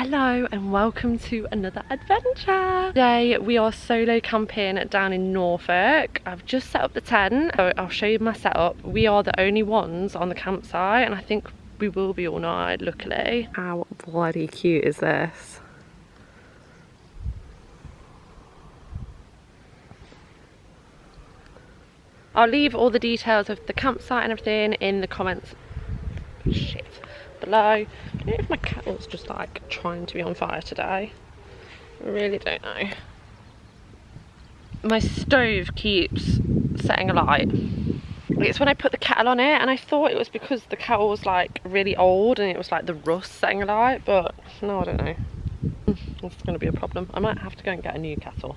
Hello and welcome to another adventure. Today we are solo camping down in Norfolk. I've just set up the tent, so I'll show you my setup. We are the only ones on the campsite and I think we will be all night, luckily. How bloody cute is this? I'll leave all the details of the campsite and everything in the comments below. I don't know if my kettle's just like trying to be on fire today. I really don't know. My stove keeps setting alight. It's when I put the kettle on it, and I thought it was because the kettle was like really old and it was like the rust setting alight, but no, I don't know. It's going to be a problem. I might have to go and get a new kettle.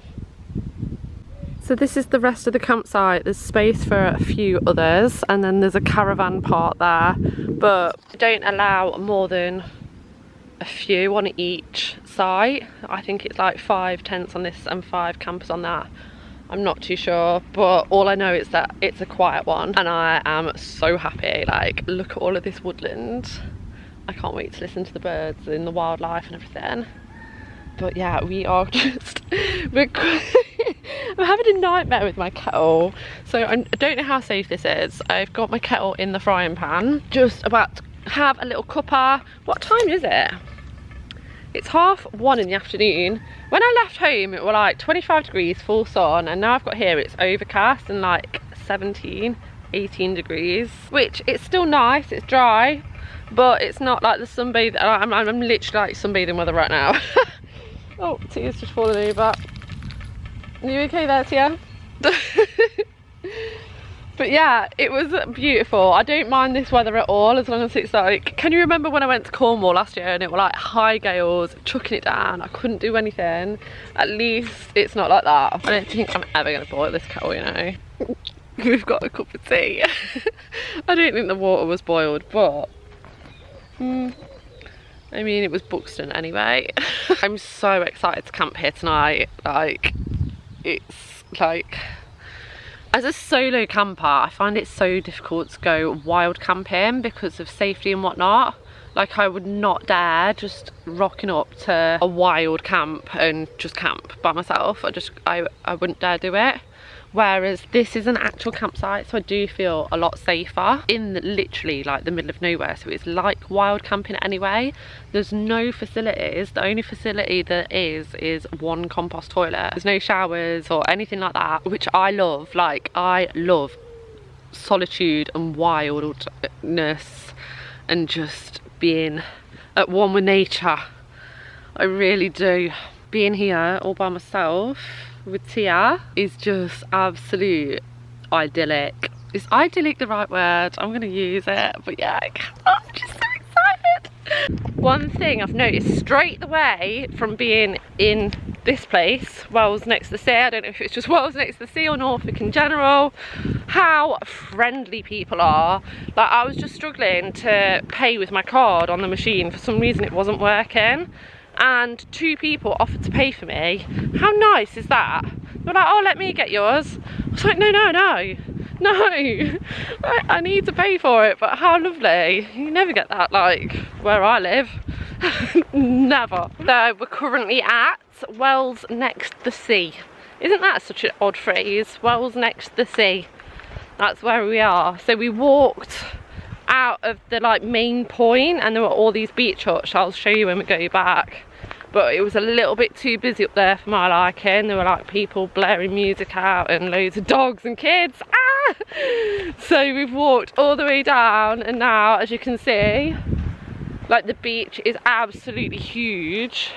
So this is the rest of the campsite. There's space for a few others and then there's a caravan park there, but don't allow more than a few on each site. I think it's like 5 tents on this and 5 campers on that. I'm not too sure, but all I know is that it's a quiet one and I am so happy. Like, look at all of this woodland. I can't wait to listen to the birds and the wildlife and everything. But yeah, we are just I'm having a nightmare with my kettle. So I don't know how safe this is. I've got my kettle in the frying pan, just about to have a little cuppa. What time is it? It's 1:30 in the afternoon. When I left home it was like 25 degrees, full sun, and now I've got here it's overcast and like 17, 18 degrees, which it's still nice, it's dry, but it's not like the sunbathe. I'm literally like sunbathing weather right now. Oh, Tia's just fallen over. Are you okay there, Tia? But yeah, it was beautiful. I don't mind this weather at all, as long as it's like, can you remember when I went to Cornwall last year and it was like high gales, chucking it down, I couldn't do anything? At least it's not like that. I don't think I'm ever going to boil this kettle, you know. We've got a cup of tea. I don't think the water was boiled, but I mean, it was Buxton anyway. I'm so excited to camp here tonight. Like, it's like, as a solo camper, I find it so difficult to go wild camping because of safety and whatnot. Like, I would not dare just rocking up to a wild camp and just camp by myself. I wouldn't dare do it. Whereas this is an actual campsite, so I do feel a lot safer in literally like the middle of nowhere. So it's like wild camping anyway. There's no facilities. The only facility there is one compost toilet. There's no showers or anything like that, which I love. Like, I love solitude and wildness and just being at one with nature. I really do. Being here all by myself with Tia is just absolute idyllic. Is idyllic the right word? I'm gonna use it, but yeah, I'm just so excited. One thing I've noticed straight away from being in this place, Wells next to the sea, I don't know if it's just Wells next to the sea or Norfolk in general, how friendly people are. Like, I was just struggling to pay with my card on the machine. For some reason it wasn't working, and 2 people offered to pay for me. How nice is that? They were like, oh, let me get yours. I was like, no, I need to pay for it. But how lovely. You never get that, like, where I live. Never. So we're currently at Wells next the sea. Isn't that such an odd phrase? Wells next the sea. That's where we are. So we walked out of the like main point and there were all these beach huts. I'll show you when we go back, but it was a little bit too busy up there for my liking. There were like people blaring music out and loads of dogs and kids. So we've walked all the way down, and now, as you can see, like, the beach is absolutely huge.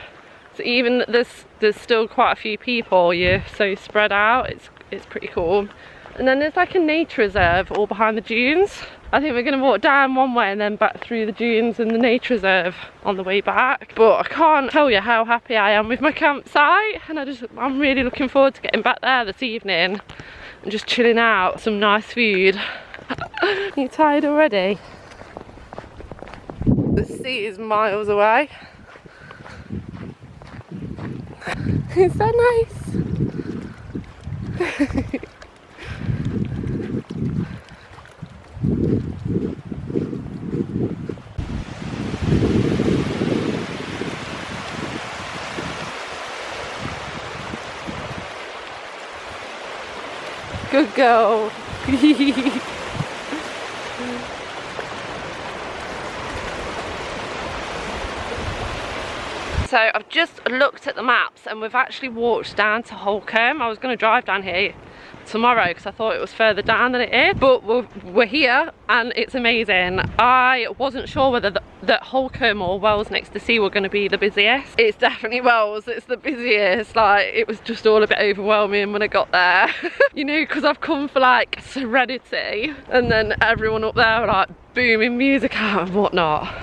So even there's still quite a few people, you're so spread out. It's pretty cool. And then there's like a nature reserve all behind the dunes. I think we're going to walk down one way and then back through the dunes and the nature reserve on the way back. But I can't tell you how happy I am with my campsite, and I'm really looking forward to getting back there this evening and just chilling out, some nice food. You tired already? The sea is miles away. Is that nice? Good girl. So I've just looked at the maps and we've actually walked down to Holkham. I was going to drive down here tomorrow because I thought it was further down than it is, but we're here and it's amazing. I wasn't sure whether that Holkham or Wells next to sea were going to be the busiest. It's definitely Wells, it's the busiest. Like, it was just all a bit overwhelming when I got there. You know, because I've come for like serenity and then everyone up there were like booming music out and whatnot.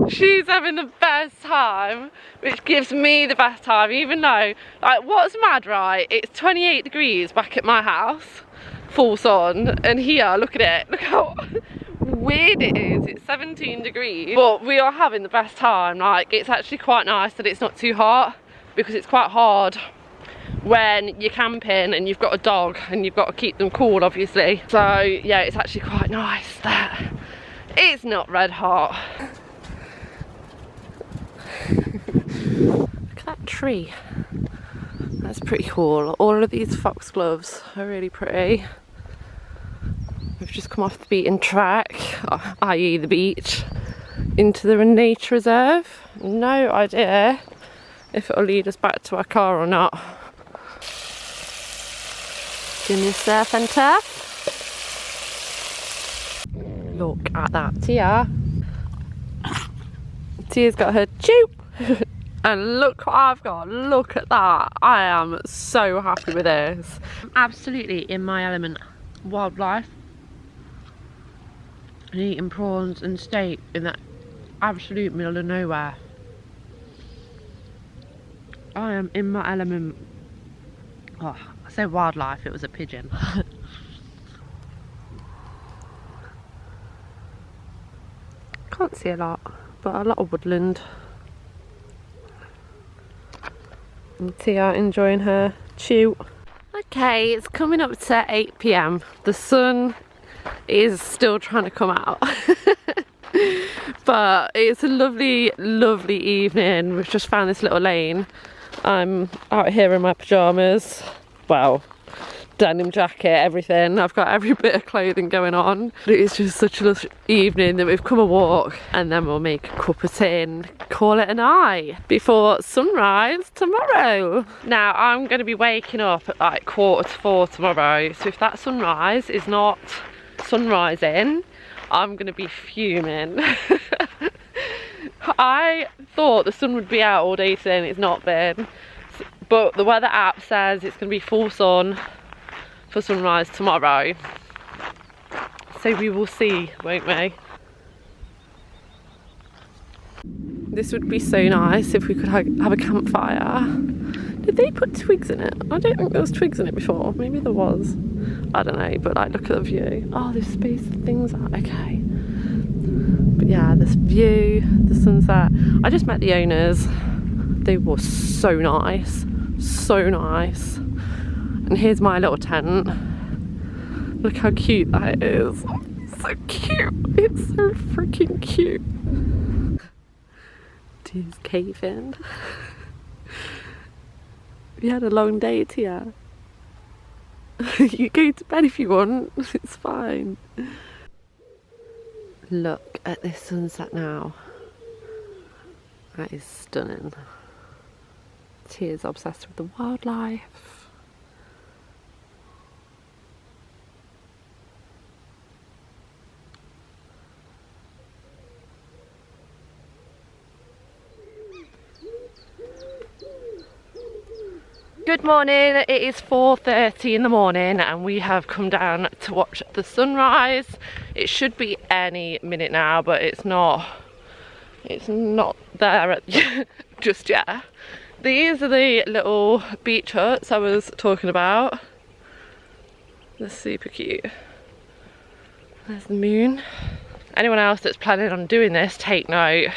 She's having the best time, which gives me the best time, even though, like, what's mad, right? It's 28 degrees back at my house, full sun, and here, look at it, look how weird it is. It's 17 degrees, but we are having the best time. Like, it's actually quite nice that it's not too hot, because it's quite hard when you're camping and you've got a dog and you've got to keep them cool, obviously. So yeah, it's actually quite nice that it's not red hot. Look at that tree. That's pretty cool. All of these foxgloves are really pretty. We've just come off the beaten track, i.e. the beach, into the nature reserve. No idea if it'll lead us back to our car or not. Give me a surf and turf. Look at that, Tia. Tia's got her chew. And look what I've got, look at that. I am so happy with this. I'm absolutely in my element. Wildlife. And eating prawns and steak in that absolute middle of nowhere. I am in my element. Oh, I said wildlife, it was a pigeon. Can't see a lot, but a lot of woodland. And Tia enjoying her chew. Okay, it's coming up to 8 PM. The sun is still trying to come out. But it's a lovely, lovely evening. We've just found this little lane. I'm out here in my pyjamas. Well, denim jacket, everything. I've got every bit of clothing going on. It's just such a lovely evening that we've come a walk and then we'll make a cup of tea and call it a night before sunrise tomorrow. Now I'm going to be waking up at like 3:45 tomorrow, so if that sunrise is not sunrising, I'm going to be fuming. I thought the sun would be out all day today and it's not been, but the weather app says it's going to be full sun for sunrise tomorrow, so we will see, won't we? This would be so nice if we could have a campfire. Did they put twigs in it? I don't think there was twigs in it before. Maybe there was, I don't know, but like, look at the view. Oh, there's space for things out. Okay, but yeah, this view, the sunset. I just met the owners. They were so nice, so nice. And here's my little tent. Look how cute that is. So cute. It's so freaking cute. Tia's caving. We had a long day, Tia. You go to bed if you want. It's fine. Look at this sunset now. That is stunning. Tia's obsessed with the wildlife. Good morning, it is 4:30 in the morning and we have come down to watch the sunrise. It should be any minute now, but it's not there just yet. These are the little beach huts I was talking about. They're super cute. There's the moon. Anyone else that's planning on doing this, take note,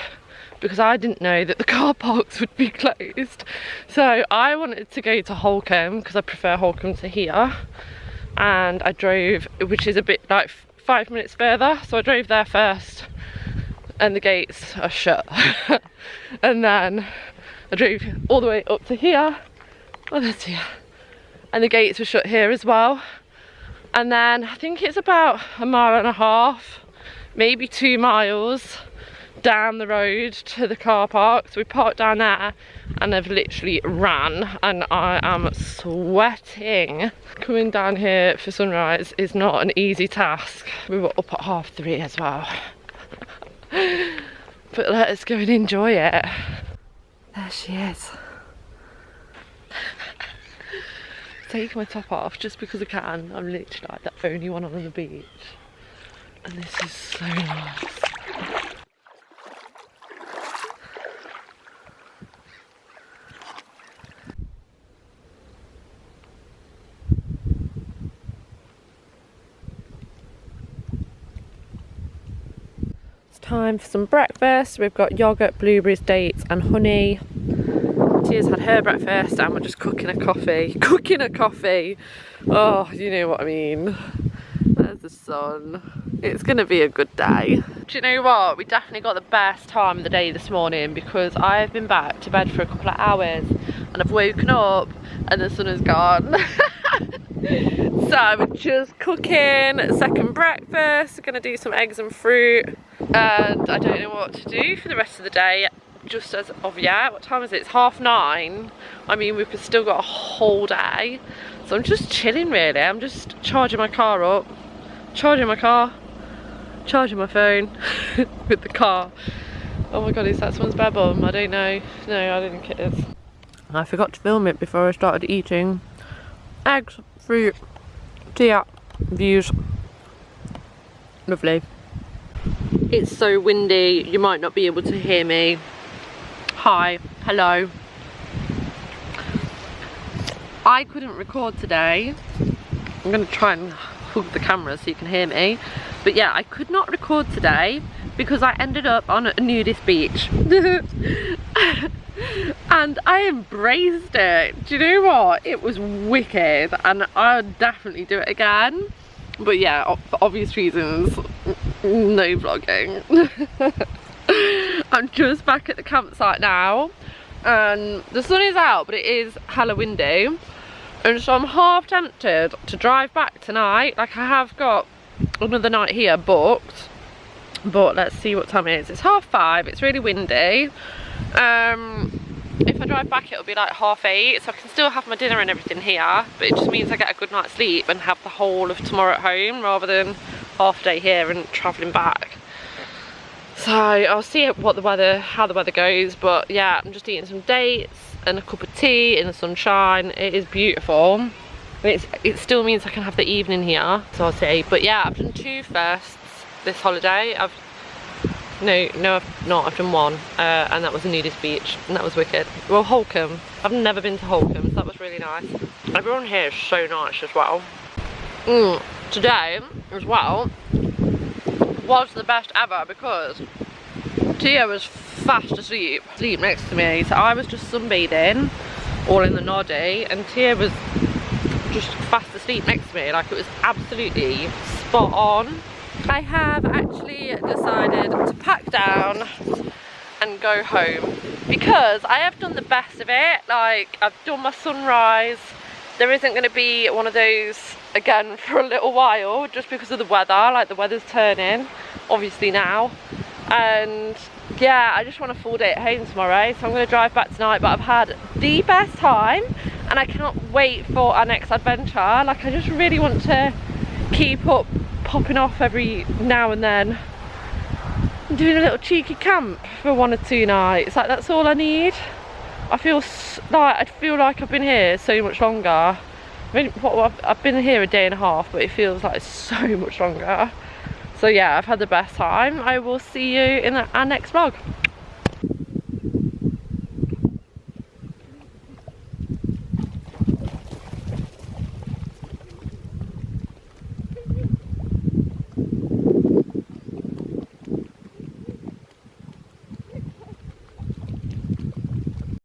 because I didn't know that the car parks would be closed. So I wanted to go to Holkham because I prefer Holkham to here, and I drove, which is a bit like 5 minutes further, so I drove there first and the gates are shut. And then I drove all the way up to here. Oh, there's here. and the gates were shut here as well. And then I think it's about 1.5 miles, maybe 2 miles down the road to the car park. So we parked down there and I've literally ran and I am sweating. Coming down here for sunrise is not an easy task. We were up at 3:30 as well. But let's go and enjoy it. There she is. Taking my top off just because I can. I'm literally like the only one on the beach. And this is so nice. Time for some breakfast. We've got yogurt, blueberries, dates and honey. Tia's had her breakfast and we're just cooking a coffee. Cooking a coffee! Oh, you know what I mean. There's the sun. It's gonna be a good day. Do you know what? We definitely got the best time of the day this morning because I've been back to bed for a couple of hours and I've woken up and the sun is gone. So we're just cooking a second breakfast. We're gonna do some eggs and fruit. And I don't know what to do for the rest of the day just as of yet. What time is it? It's 9:30. I mean, we've still got a whole day. So I'm just chilling really. I'm just charging my car up, charging my car, charging my phone with the car. Oh my god, is that someone's bare bum? I don't know. No, I don't think it is. I forgot to film it before I started eating. Eggs, fruit, tea, views. Lovely. It's so windy, you might not be able to hear me. Hi, hello. I couldn't record today. I'm gonna try and hug the camera so you can hear me. But yeah, I could not record today because I ended up on a nudist beach. And I embraced it. Do you know what? It was wicked and I'll definitely do it again. But yeah, for obvious reasons, no vlogging. I'm just back at the campsite now and the sun is out but it is hella windy, and so I'm half tempted to drive back tonight. Like, I have got another night here booked, but let's see what time it is. It's 5:30, it's really windy. If I drive back it'll be like 8:30, so I can still have my dinner and everything here, but it just means I get a good night's sleep and have the whole of tomorrow at home rather than half day here and travelling back. So I'll see what the weather, how the weather goes, but yeah, I'm just eating some dates and a cup of tea in the sunshine. It is beautiful. It still means I can have the evening here, so I'll see. But yeah, I've done 2 firsts this holiday. No, I've not. I've done 1, and that was a nudist beach, and that was wicked. Well, Holkham. I've never been to Holkham, so that was really nice. Everyone here is so nice as well. Today, as well, was the best ever because Tia was fast asleep next to me, so I was just sunbathing, all in the noddy, and Tia was just fast asleep next to me. Like, it was absolutely spot on. I have actually decided to pack down and go home because I have done the best of it. Like, I've done my sunrise. There isn't going to be one of those again for a little while just because of the weather. Like, the weather's turning obviously now, and yeah, I just want a full day at home tomorrow, so I'm going to drive back tonight. But I've had the best time and I cannot wait for our next adventure. Like, I just really want to keep up popping off every now and then and doing a little cheeky camp for 1 or 2 nights. Like, that's all I need. I feel like I've been here so much longer. I mean, I've been here a day and a half, but it feels like so much longer. So yeah, I've had the best time. I will see you in our next vlog.